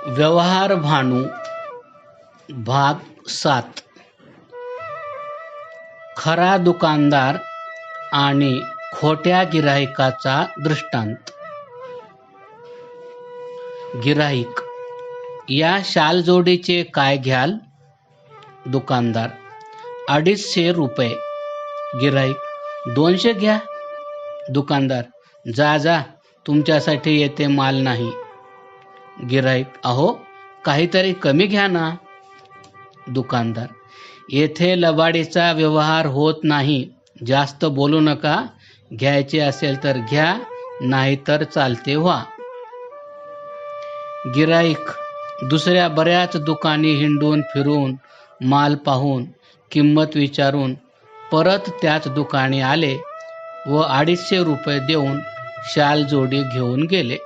व्यवहार भानू भाग 7. खरा दुकानदार आणि खोट्या गिराहिकाचा दृष्टांत. गिराहिक: या शाल जोडीचे काय घ्याल? दुकानदार: 250 रुपये. गिराहिक: 200 घ्या. दुकानदार: जा जा, तुमच्यासाठी येथे माल नाही. गिराहिक: अहो, काहीतरी कमी घ्या ना. दुकानदार: येथे लबाडीचा व्यवहार होत नाही, जास्त बोलू नका. घ्यायचे असेल तर घ्या, नाहीतर चालते व्हा. गिराहिक दुसऱ्या बऱ्याच दुकानी हिंडून फिरून माल पाहून किंमत विचारून परत त्याच दुकानी आले व 250 रुपये देऊन शाल जोडी घेऊन गेले.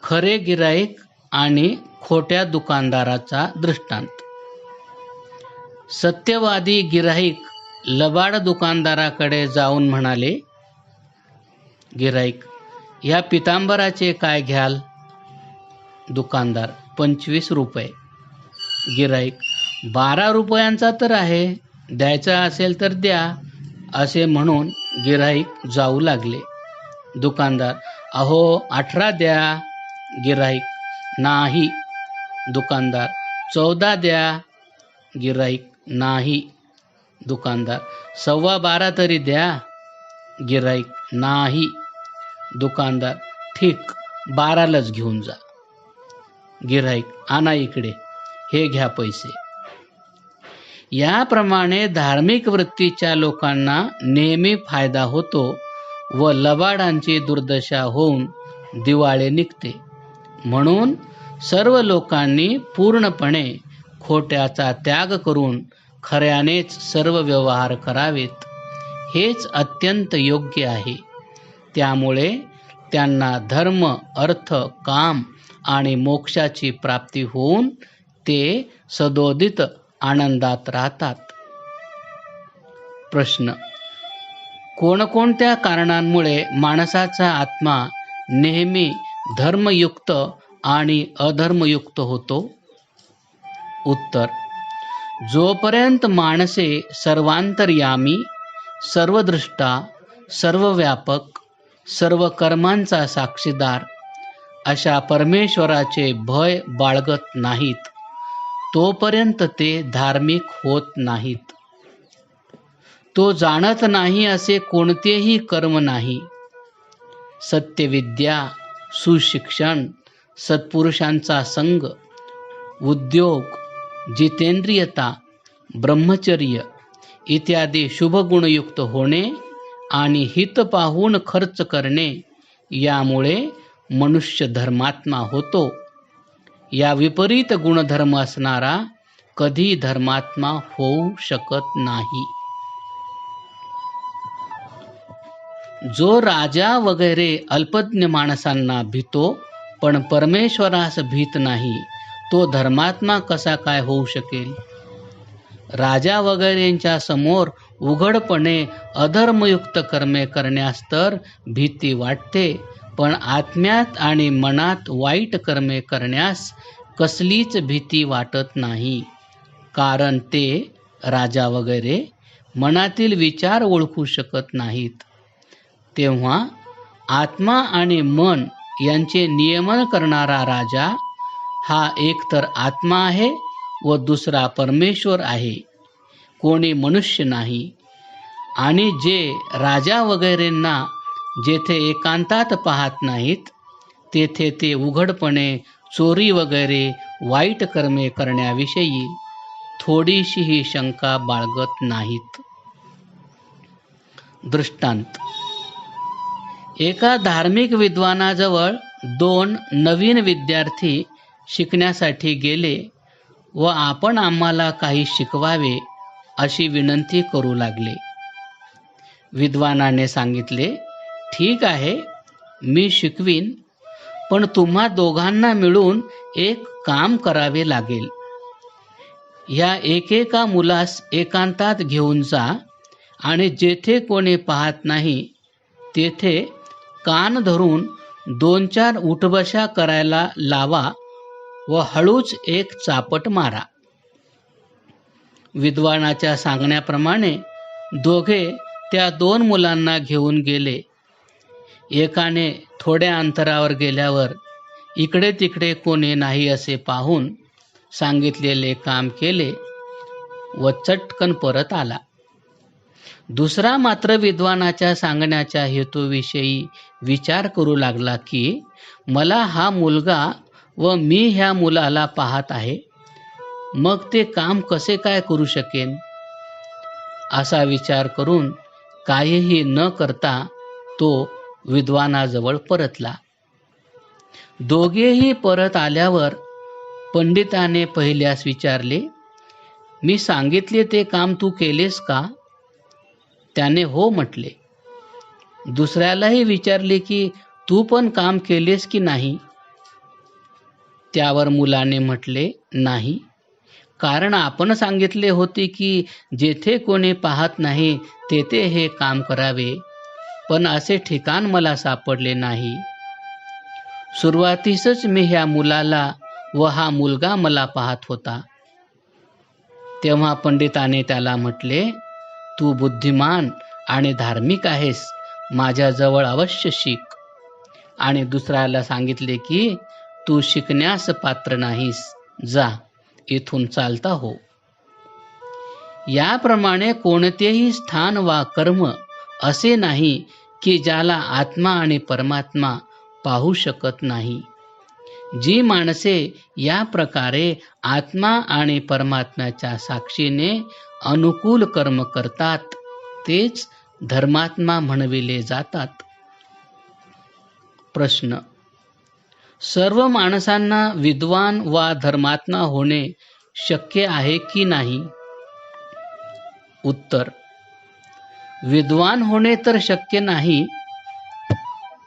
खरे गिराहिक आणि खोट्या दुकानदाराचा दृष्टांत. सत्यवादी गिराहिक लबाड दुकानदाराकडे जाऊन म्हणाले, गिराहिक: या पितांबराचे काय घ्याल? दुकानदार: 25 रुपये. गिराहिक: 12 रुपयांचा तर आहे, द्यायचा असेल तर द्या. असे म्हणून गिराहिक जाऊ लागले. दुकानदार: अहो, 18 द्या. गिराहिक: नाही. दुकानदार: 14 द्या. गिराहिक: नाही. दुकानदार: 12.15 तरी द्या. गिराहिक: नाही. दुकानदार: ठीक, 12लाच घेऊन जा. गिराहिक: आणा इकडे, हे घ्या पैसे. याप्रमाणे धार्मिक वृत्तीच्या लोकांना नेहमी फायदा होतो व लबाडांची दुर्दशा होऊन दिवाळे निघते. म्हणून सर्व लोकांनी पूर्णपणे खोट्याचा त्याग करून खऱ्यानेच सर्व व्यवहार करावेत. हेच अत्यंत योग्य आहे. त्यामुळे त्यांना धर्म, अर्थ, काम आणि मोक्षाची प्राप्ती होऊन ते सदोदित आनंदात राहतात. प्रश्न: कोणकोणत्या कारणांमुळे माणसाचा आत्मा नेहमी धर्मयुक्त आणि अधर्मयुक्त होतो? उत्तर: जोपर्यंत माणसे सर्वांतर्यामी, सर्वदृष्टा, सर्वव्यापक, सर्व कर्मांचा साक्षीदार अशा परमेश्वराचे भय बाळगत नाहीत, तोपर्यंत ते धार्मिक होत नाहीत. तो जाणत नाही असे कोणतेही कर्म नाही. सत्यविद्या, सुशिक्षण, सत्पुरुषांचा संग, उद्योग, जितेंद्रियता, ब्रह्मचर्य इत्यादी शुभगुणयुक्त होणे आणि हित पाहून खर्च करणे यामुळे मनुष्य धर्मात्मा होतो. या विपरीत गुणधर्म असणारा कधी धर्मात्मा होऊ शकत नाही. जो राजा वगैरे अल्पज्ञ माणसांना भीतो पण परमेश्वरास भीत नाही, तो धर्मात्मा कसा काय होऊ शकेल? राजा वगैरेंच्या समोर उघडपणे अधर्मयुक्त कर्मे करण्यास तर भीती वाटते, पण आत्म्यात आणि मनात वाईट कर्मे करण्यास कसलीच भीती वाटत नाही. कारण ते राजा वगैरे मनातील विचार ओळखू शकत नाहीत. तेव्हा आत्मा आणि मन यांचे नियमन करणारा राजा हा एकतर आत्मा आहे व दुसरा परमेश्वर आहे, कोणी मनुष्य नाही. आणि जे राजा वगैरेंना जेथे एकांतात पाहत नाहीत, तेथे ते उघडपणे चोरी वगैरे वाईट कर्मे करण्याविषयी थोडीशीही शंका बाळगत नाहीत. दृष्टांत. एका धार्मिक विद्वानाजवळ 2 नवीन विद्यार्थी शिकण्यासाठी गेले व आपण आम्हाला काही शिकवावे अशी विनंती करू लागले. विद्वानाने सांगितले, ठीक आहे, मी शिकवीन, पण तुम्हा दोघांना मिळून एक काम करावे लागेल. या एकेका मुलास एकांतात घेऊन जा आणि जेथे कोणी पाहत नाही तेथे कान धरून 2-4 उठबशा करायला लावा व हळूच एक चापट मारा. विद्वानाच्या सांगण्याप्रमाणे दोघे त्या 2 मुलांना घेऊन गेले. एकाने थोड्या अंतरावर गेल्यावर इकडे तिकडे कोणी नाही असे पाहून सांगितलेले काम केले व चटकन परत आला. दुसरा मात्र विद्वानाच्या सांगण्याच्या हेतूविषयी विचार करू लागला की मला हा मुलगा व मी ह्या मुलाला पाहत आहे, मग ते काम कसे काय करू शकेन. असा विचार करून काहीही न करता तो विद्वानाजवळ परतला. दोघेही परत आल्यावर पंडिताने पहिल्यास विचारले, मी सांगितले ते काम तू केलेस का? त्याने हो म्हटले. दुसऱ्यालाही विचारले की तू पण काम केलेस की नाही? त्यावर मुलाने म्हटले नाही, कारण आपण सांगितले होते की जेथे कोणी पाहत नाही तेथे हे काम करावे, पण असे ठिकाण मला सापडले नाही. सुरुवातीसच मी ह्या मुलाला व हा मुलगा मला पाहत होता. तेव्हा पंडिताने त्याला म्हटले, तू बुद्धिमान आणि धार्मिक आहेस, माझ्याजवळ अवश्य शिक. आणि दुसऱ्याला सांगितले की तू शिकण्यास पात्र नाहीस, जा इथून चालता हो. याप्रमाणे कोणतेही स्थान वा कर्म असे नाही की ज्याला आत्मा आणि परमात्मा पाहू शकत नाही. जी माणसे या प्रकारे आत्मा आणि परमात्म्याच्या साक्षीने अनुकूल कर्म करतात तेच धर्मात्मा म्हणविले जातात. प्रश्न, सर्व माणसांना विद्वान वा धर्मात्मा होणे शक्य आहे की नाही? उत्तर, विद्वान होणे तर शक्य नाही,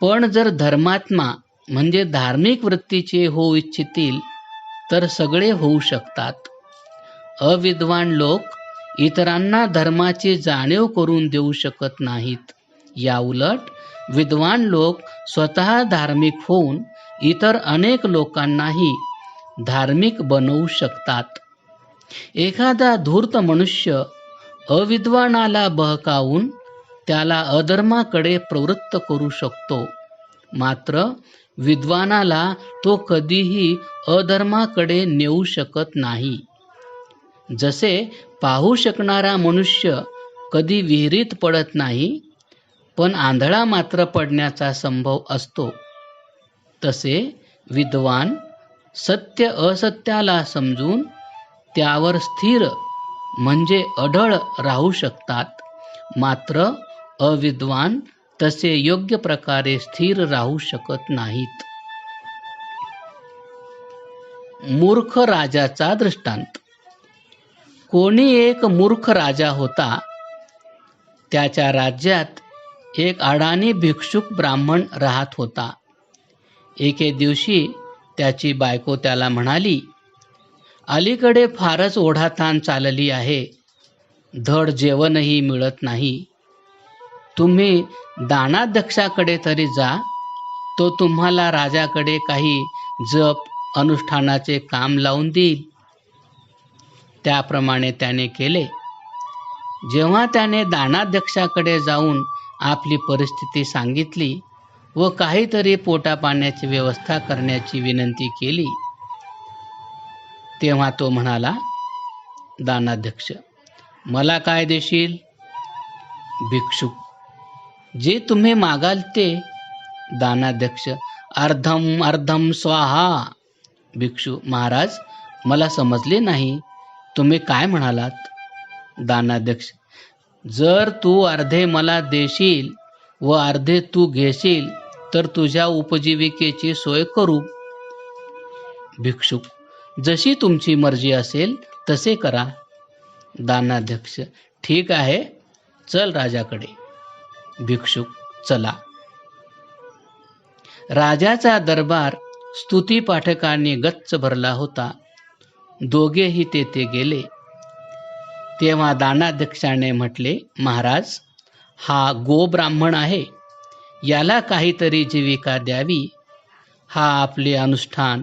पण जर धर्मात्मा म्हणजे धार्मिक वृत्तीचे होऊ इच्छितील तर सगळे होऊ शकतात. अविद्वान लोक इतरांना धर्माची जाणीव करून देऊ शकत नाहीत. या उलट विद्वान लोक स्वतः धार्मिक होऊन इतर अनेक लोकांनाही धार्मिक बनवू शकतात. एखादा धूर्त मनुष्य अविद्वानाला बहकावून त्याला अधर्माकडे प्रवृत्त करू शकतो, मात्र विद्वानाला तो कधीही अधर्माकडे नेऊ शकत नाही. जसे पाहू शकणारा मनुष्य कधी विहिरीत पडत नाही, पण आंधळा मात्र पडण्याचा संभव असतो, तसे विद्वान सत्य असत्याला समजून त्यावर स्थिर म्हणजे अढळ राहू शकतात, मात्र अविद्वान तसे योग्य प्रकारे स्थिर राहू शकत नाहीत. मूर्ख राजाचा दृष्टांत. कोणी एक मूर्ख राजा होता. त्याच्या राज्यात एक अडाणी भिक्षुक ब्राह्मण राहत होता. एके दिवशी त्याची बायको त्याला म्हणाली, अलीकडे फारच ओढाताण चालली आहे, धड जेवणही मिळत नाही. तुम्ही दानाध्यक्षाकडे तरी जा, तो तुम्हाला राजाकडे काही जप अनुष्ठानाचे काम लावून देईल. त्याप्रमाणे त्याने केले. जेव्हा त्याने दानाध्यक्षाकडे जाऊन आपली परिस्थिती सांगितली व काहीतरी पोटापाण्याची व्यवस्था करण्याची विनंती केली, तेव्हा तो म्हणाला, दानाध्यक्ष, मला काय देशील? भिक्षुक, जे तुम्ही मागाल ते. दानाध्यक्ष, अर्धम अर्धम स्वाहा. भिक्षू, महाराज, मला समजले नाही, तुम्ही काय म्हणालात? दानाध्यक्ष, जर तू अर्धे मला देशील व अर्धे तू घेशील तर तुझ्या उपजीविकेची सोय करू. भिक्षुक, जशी तुमची मर्जी असेल तसे करा. दानाध्यक्ष, ठीक आहे, चल राजाकडे. भिक्षुक, चला. राजाचा दरबार स्तुती पाठकांनी गच्च भरला होता. दोघेही तेथे गेले. तेव्हा दानाध्यक्षाने म्हटले, महाराज, हा गो ब्राह्मण आहे. याला काहीतरी जीविका द्यावी, हा आपले अनुष्ठान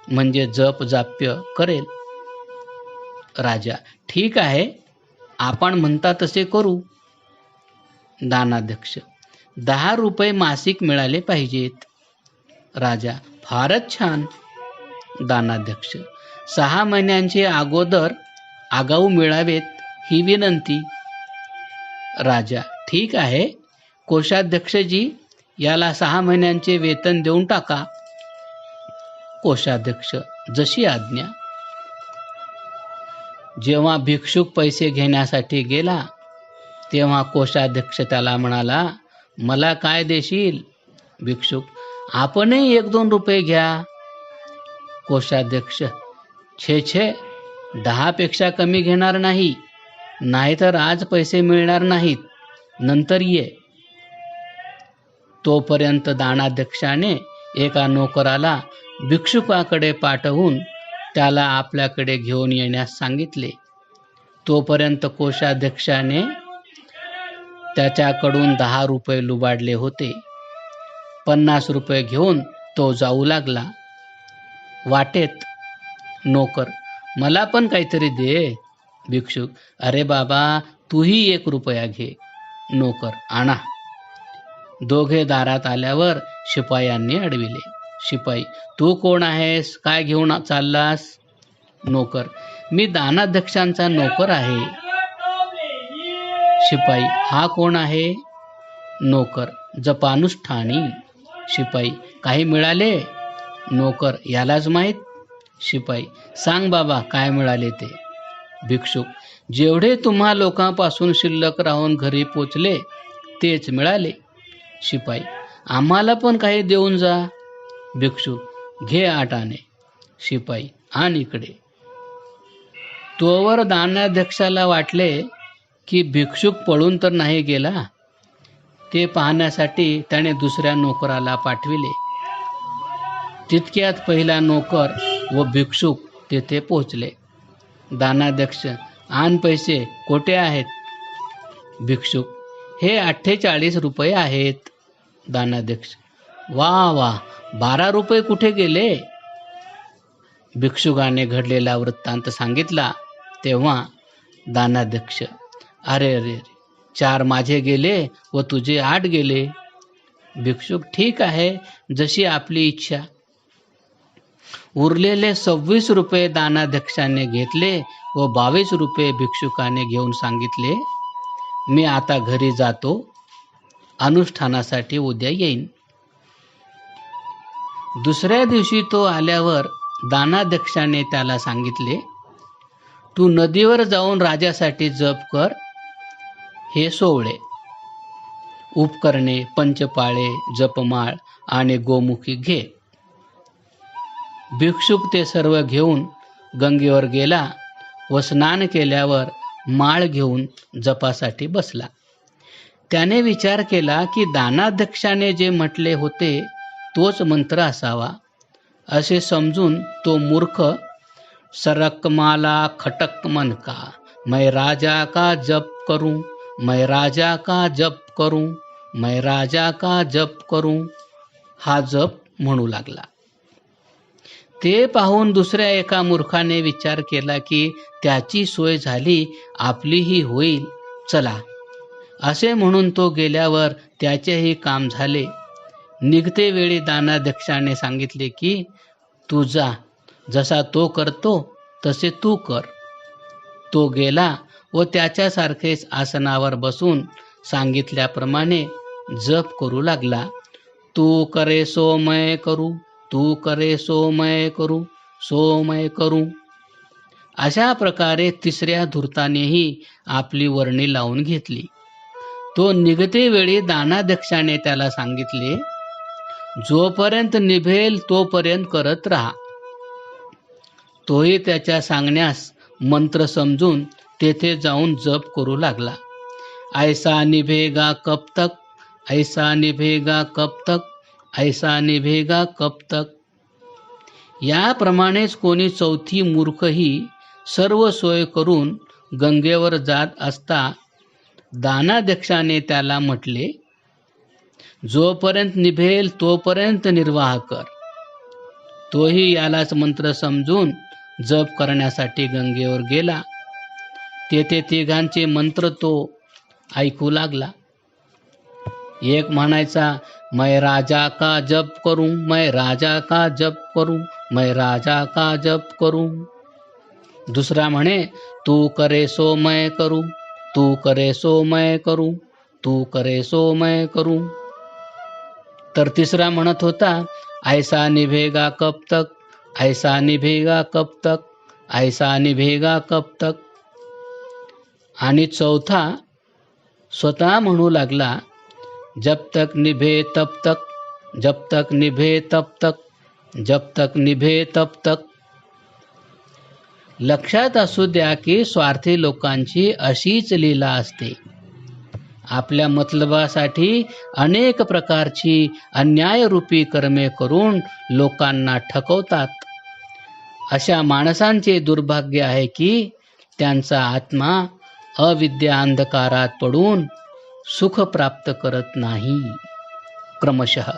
म्हणजे जप जाप्य करेल. राजा: ठीक आहे, आपण म्हणता तसे करू. दानाध्यक्ष: 10 रुपये मासिक मिळाले पाहिजेत. राजा: फारच छान. दानाध्यक्ष: 6 महिन्यांचे अगोदर आगाऊ मिळावेत ही विनंती. राजा: ठीक आहे, कोषाध्यक्षजी, याला 6 महिन्यांचे वेतन देऊन टाका. कोषाध्यक्ष: जशी आज्ञा. जेव्हा भिक्षुक पैसे घेण्यासाठी गेला तेव्हा कोषाध्यक्ष त्याला म्हणाला, मला काय देशील? भिक्षुक: आपणही 1-2 रुपये घ्या. कोषाध्यक्ष: छे छे, 10 पेक्षा कमी घेणार नाही, नाहीतर आज पैसे मिळणार नाहीत, नंतर ये. तोपर्यंत दानाध्यक्षाने एका नोकराला भिक्षुकाकडे पाठवून त्याला आपल्याकडे घेऊन येण्यास सांगितले. तोपर्यंत कोषाध्यक्षाने त्याच्याकडून 10 रुपये लुबाडले होते. 50 रुपये घेऊन तो जाऊ लागला. वाटेत नोकर: मला पण काहीतरी दे. भिक्षुक: अरे बाबा, तूही 1 रुपया घे. नोकर: आणा. दोघे दारात आल्यावर शिपायांनी अडविले. शिपाई: तू कोण आहेस? काय घेऊन चाललास? नोकर: मी दानाध्यक्षांचा नोकर आहे. शिपाई: हा कोण आहे? नोकर: जपानुष्ठानी. शिपाई: काही मिळाले? नोकर: यालाच माहीत. शिपाई: सांग बाबा, काय मिळाले ते? भिक्षुक: जेवढे तुम्हा लोकांपासून शिल्लक राहून घरी पोचले तेच मिळाले. शिपाई: आम्हाला पण काही देऊन जा. भिक्षुक: घे 8 आणे. शिपाई: आण इकडे. तोवर दानाध्यक्षाला वाटले की भिक्षुक पळून तर नाही गेला. ते पाहण्यासाठी त्याने दुसऱ्या नोकराला पाठविले. तितक्यात पहिला नोकर व भिक्षुक तेथे पोचले. दानाध्यक्ष: आण पैसे, कोठे आहेत? भिक्षुक: हे 48 रुपये आहेत. दानाध्यक्ष: वा वा, 12 रुपये कुठे गेले? भिक्षुकाने घडलेला वृत्तांत सांगितला. तेव्हा दानाध्यक्ष: अरे अरे, 4 माझे गेले व तुझे 8 गेले. भिक्षुक: ठीक आहे, जशी आपली इच्छा. उरलेले 26 रुपये दानाध्यक्षाने घेतले व 22 रुपये भिक्षुकाने घेऊन सांगितले, मी आता घरी जातो, अनुष्ठानासाठी उद्या येईन. दुसऱ्या दिवशी तो आल्यावर दानाध्यक्षाने त्याला सांगितले, तू नदीवर जाऊन राजासाठी जप कर. हे सोवळे, उपकरणे, पंचपाळे, जपमाळ आणि गोमुखी घे. भिक्षुक ते सर्व घेऊन गंगेवर गेला व स्नान केल्यावर माळ घेऊन जपासाठी बसला. त्याने विचार केला की दानाध्यक्षाने जे म्हटले होते तोच मंत्र असावा. असे समजून तो मूर्ख सरकमाला खटक मन का, मैं राजा का जप करूं, मैं राजा का जप करूं, मैं राजा का जप करूं, हा जप म्हणू लागला. ते पाहून दुसऱ्या एका मूर्खाने विचार केला की त्याची सोय झाली, आपलीही होईल, चला. असे म्हणून तो गेल्यावर त्याचेही काम झाले. निघते वेळी दानाध्यक्षाने सांगितले की तू जा, जसा तो करतो तसे तू कर. तो गेला व त्याच्यासारखेच आसनावर बसून सांगितल्याप्रमाणे जप करू लागला. तू करे सो मैं करू, तू करे सो मैं करू, सो मैं करू. अशा प्रकारे तिसऱ्या धूर्तानेही आपली वर्णी लावून घेतली. तो निघते वेळी दानाध्यक्षाने त्याला सांगितले, जोपर्यंत निभेल तोपर्यंत करत राहा. तोही त्याच्या सांगण्यास मंत्र समजून तेथे जाऊन जप करू लागला. ऐसा निभेगा कब तक, ऐसा निभेगा कब तक, ऐसा निभेगा कब तक. याप्रमाणेच कोणी चौथी मूर्खही सर्व सोय करून गंगेवर जात असता दानाध्यक्षाने त्याला म्हटले, जोपर्यंत निभेल तोपर्यंत निर्वाह कर. तोही यालाच मंत्र समजून जप करण्यासाठी गंगेवर गेला. तेथे तिघांचे मंत्र तो ऐकू लागला. एक म्हणायचा, मैं राजा का जप करूं, मैं राजा का जप करूं, मैं राजा का जप करूं. दुसरा म्हणे, तू करे सो मैं करूं, तू करे सो मैं करूं, तू करे सो मैं करूं. तर तिसरा म्हणत होता, ऐसा निभेगा कब तक, ऐसा निभेगा कब तक, ऐसा निभेगा कब तक. आणि चौथा स्वतः म्हणू लागला, जब तक निभे तब तक, जब तक निभे तब तक, जब तक निभे तब तक. लक्षात असू द्या की स्वार्थी लोकांची अशीच लीला असते. आपल्या मतलबासाठी अनेक प्रकारची अन्यायरूपी कर्मे करून लोकांना ठकवतात. अशा माणसांचे दुर्भाग्य आहे की त्यांचा आत्मा अविद्या अंधकारात पडून सुख प्राप्त करत नाही. क्रमशः